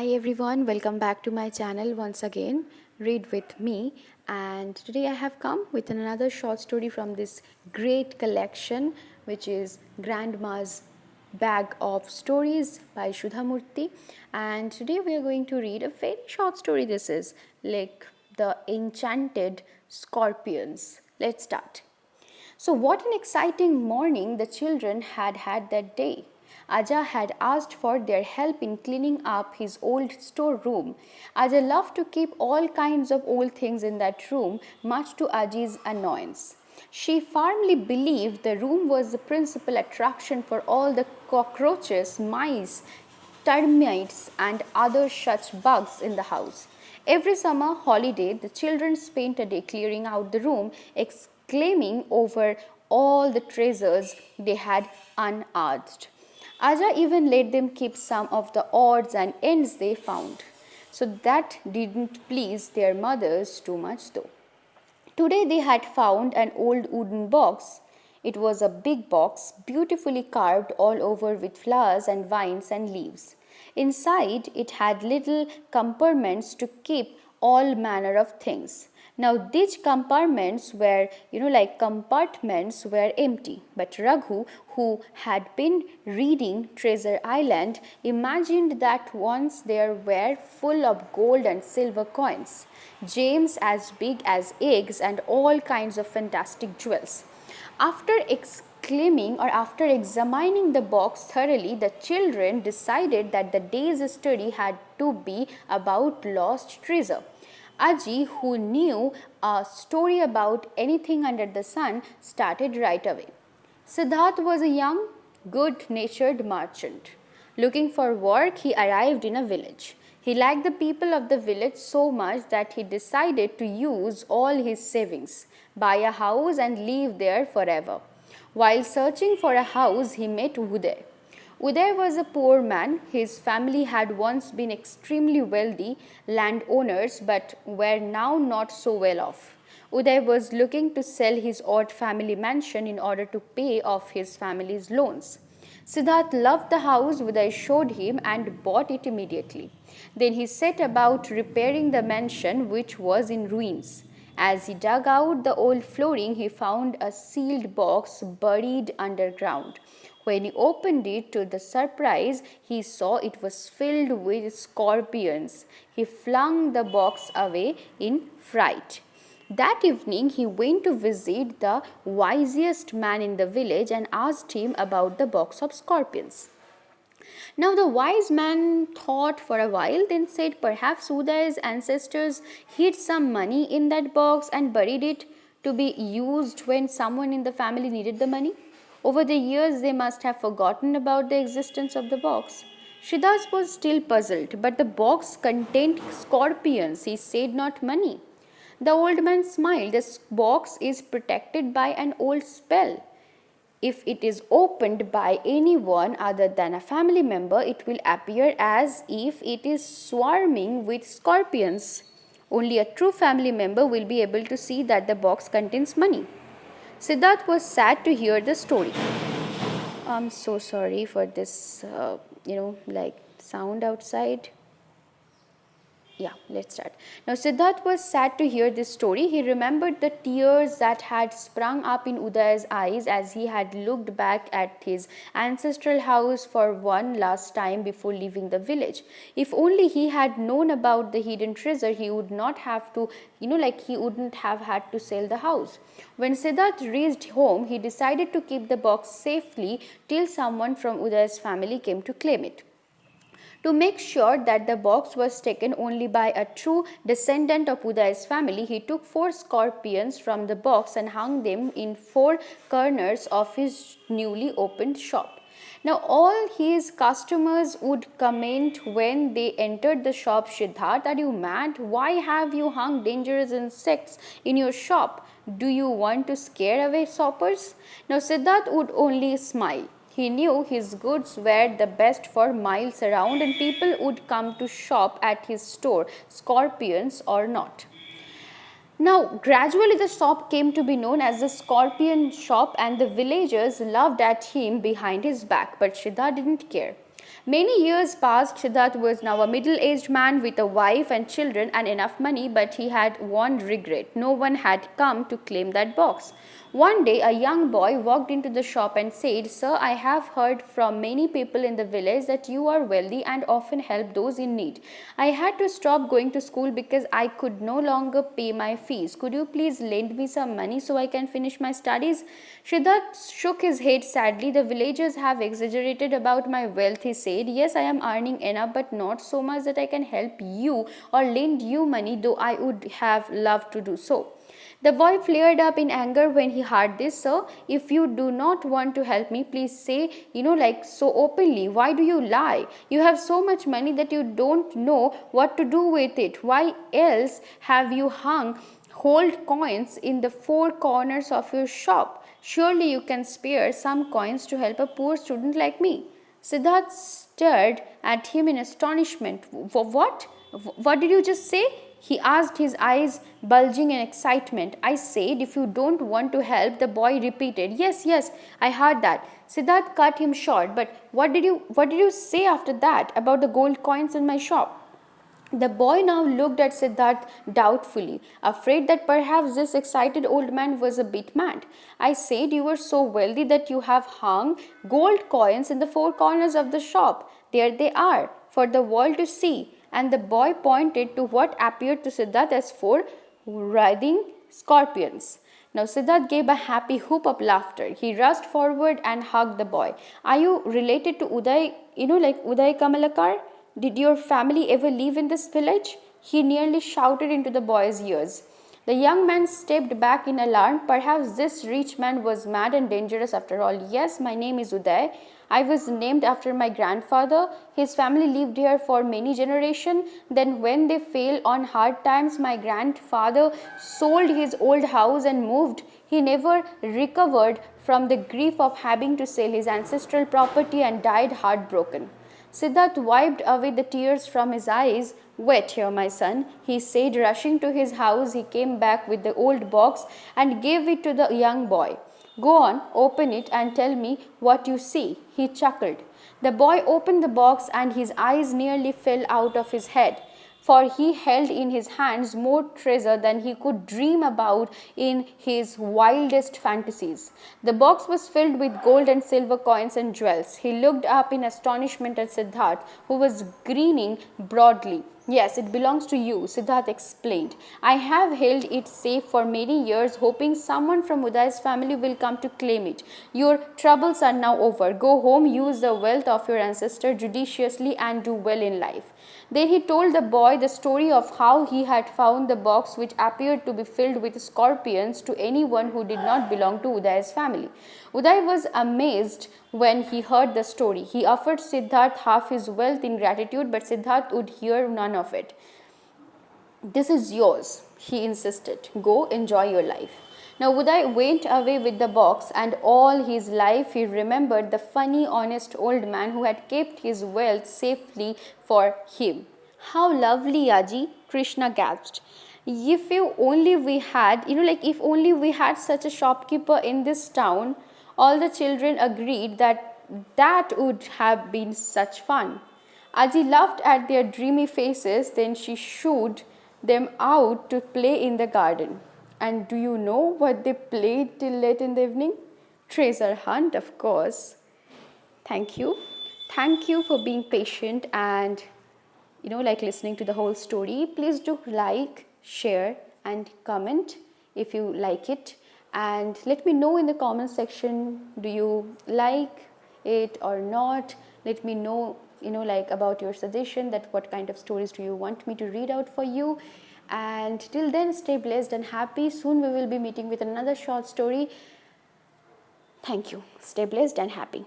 Hi everyone, welcome back to my channel once again, Read with me, and today I have come with another short story from this great collection which is Grandma's Bag of Stories by Sudha Murty, and today we are going to read a very short story. This is like The Enchanted Scorpions. Let's start. So what an exciting morning the children had had that day. Aja had asked for their help in cleaning up his old storeroom. Aja loved to keep all kinds of old things in that room, much to Aji's annoyance. She firmly believed the room was the principal attraction for all the cockroaches, mice, termites, and other such bugs in the house. Every summer holiday, the children spent a day clearing out the room, exclaiming over all the treasures they had unearthed. Aja even let them keep some of the odds and ends they found. So that didn't please their mothers too much though. Today they had found an old wooden box. It was a big box, beautifully carved all over with flowers and vines and leaves. Inside it had little compartments to keep all manner of things. Now these compartments were, compartments were empty. But Raghu, who had been reading Treasure Island, imagined that once there were full of gold and silver coins, gems as big as eggs, and all kinds of fantastic jewels. After examining the box thoroughly, the children decided that the day's study had to be about lost treasure. Aji, who knew a story about anything under the sun, started right away. Siddharth was a young, good-natured merchant. Looking for work, he arrived in a village. He liked the people of the village so much that he decided to use all his savings, buy a house and live there forever. While searching for a house, he met Uday. Uday was a poor man. His family had once been extremely wealthy landowners but were now not so well off. Uday was looking to sell his old family mansion in order to pay off his family's loans. Siddharth loved the house Uday showed him and bought it immediately. Then he set about repairing the mansion, which was in ruins. As he dug out the old flooring, he found a sealed box buried underground. When he opened it, to the surprise, he saw it was filled with scorpions. He flung the box away in fright. That evening, he went to visit the wisest man in the village and asked him about the box of scorpions. Now the wise man thought for a while, then said, perhaps Uday's ancestors hid some money in that box and buried it to be used when someone in the family needed the money. Over the years, they must have forgotten about the existence of the box. Siddharth was still puzzled, but the box contained scorpions, he said, not money. The old man smiled. This box is protected by an old spell. If it is opened by anyone other than a family member, it will appear as if it is swarming with scorpions. Only a true family member will be able to see that the box contains money. Siddharth was sad to hear the story. I'm so sorry for this, sound outside. Yeah, let's start. Now, Siddharth was sad to hear this story. He remembered the tears that had sprung up in Uday's eyes as he had looked back at his ancestral house for one last time before leaving the village. If only he had known about the hidden treasure, he would not have to, he wouldn't have had to sell the house. When Siddharth reached home, he decided to keep the box safely till someone from Uday's family came to claim it. To make sure that the box was taken only by a true descendant of Uday's family, he took 4 scorpions from the box and hung them in 4 corners of his newly opened shop. Now all his customers would comment when they entered the shop, Siddharth, are you mad? Why have you hung dangerous insects in your shop? Do you want to scare away shoppers? Now Siddharth would only smile. He knew his goods were the best for miles around and people would come to shop at his store, scorpions or not. Now, gradually the shop came to be known as the Scorpion Shop and the villagers laughed at him behind his back, but Siddharth didn't care. Many years passed. Siddharth was now a middle-aged man with a wife and children and enough money, but he had one regret. No one had come to claim that box. One day, a young boy walked into the shop and said, "Sir, I have heard from many people in the village that you are wealthy and often help those in need. I had to stop going to school because I could no longer pay my fees. Could you please lend me some money so I can finish my studies?" Siddharth shook his head sadly. "The villagers have exaggerated about my wealth," he said. "Yes, I am earning enough, but not so much that I can help you or lend you money, though I would have loved to do so." The boy flared up in anger when he heard this. "Sir, if you do not want to help me, please say, like so openly. Why do you lie? You have so much money that you don't know what to do with it. Why else have you hung gold coins in the four corners of your shop? Surely you can spare some coins to help a poor student like me." Siddharth stared at him in astonishment. What? What did you just say?" he asked, his eyes bulging in excitement. "I said, if you don't want to help," the boy repeated. Yes, I heard that." Siddharth cut him short. "But what did you say after that about the gold coins in my shop?" The boy now looked at Siddharth doubtfully, afraid that perhaps this excited old man was a bit mad. "I said you were so wealthy that you have hung gold coins in the four corners of the shop. There they are, for the world to see." And the boy pointed to what appeared to Siddharth as four writhing scorpions. Now Siddharth gave a happy whoop of laughter. He rushed forward and hugged the boy. "Are you related to Uday, like Uday Kamalakar? Did your family ever live in this village?" he nearly shouted into the boy's ears. The young man stepped back in alarm. Perhaps this rich man was mad and dangerous after all. "Yes, my name is Uday. I was named after my grandfather. His family lived here for many generations. Then when they fell on hard times, my grandfather sold his old house and moved. He never recovered from the grief of having to sell his ancestral property and died heartbroken." Siddharth wiped away the tears from his eyes. "Wait here, my son," he said. Rushing to his house, he came back with the old box and gave it to the young boy. "Go on, open it and tell me what you see," he chuckled. The boy opened the box and his eyes nearly fell out of his head, for he held in his hands more treasure than he could dream about in his wildest fantasies. The box was filled with gold and silver coins and jewels. He looked up in astonishment at Siddharth, who was grinning broadly. "Yes, it belongs to you," Siddharth explained. "I have held it safe for many years, hoping someone from Uday's family will come to claim it. Your troubles are now over. Go home, use the wealth of your ancestor judiciously, and do well in life." Then he told the boy the story of how he had found the box, which appeared to be filled with scorpions, to anyone who did not belong to Uday's family. Uday was amazed when he heard the story. He offered Siddharth half his wealth in gratitude, but Siddharth would hear none of it. "This is yours," he insisted. "Go enjoy your life." Now Uday went away with the box, and all his life he remembered the funny, honest old man who had kept his wealth safely for him. "How lovely, Aji," Krishna gasped. "If you only we had, if only we had such a shopkeeper in this town." All the children agreed that would have been such fun. Aji laughed at their dreamy faces. Then she shooed them out to play in the garden. And do you know what they played till late in the evening? Treasure hunt, of course. Thank you. Thank you for being patient and listening to the whole story. Please do like, share and comment if you like it, and let me know in the comment section, do you like it or not. Let me know about your suggestion, that what kind of stories do you want me to read out for you. And till then, stay blessed and happy. Soon we will be meeting with another short story. Thank you. Stay blessed and happy.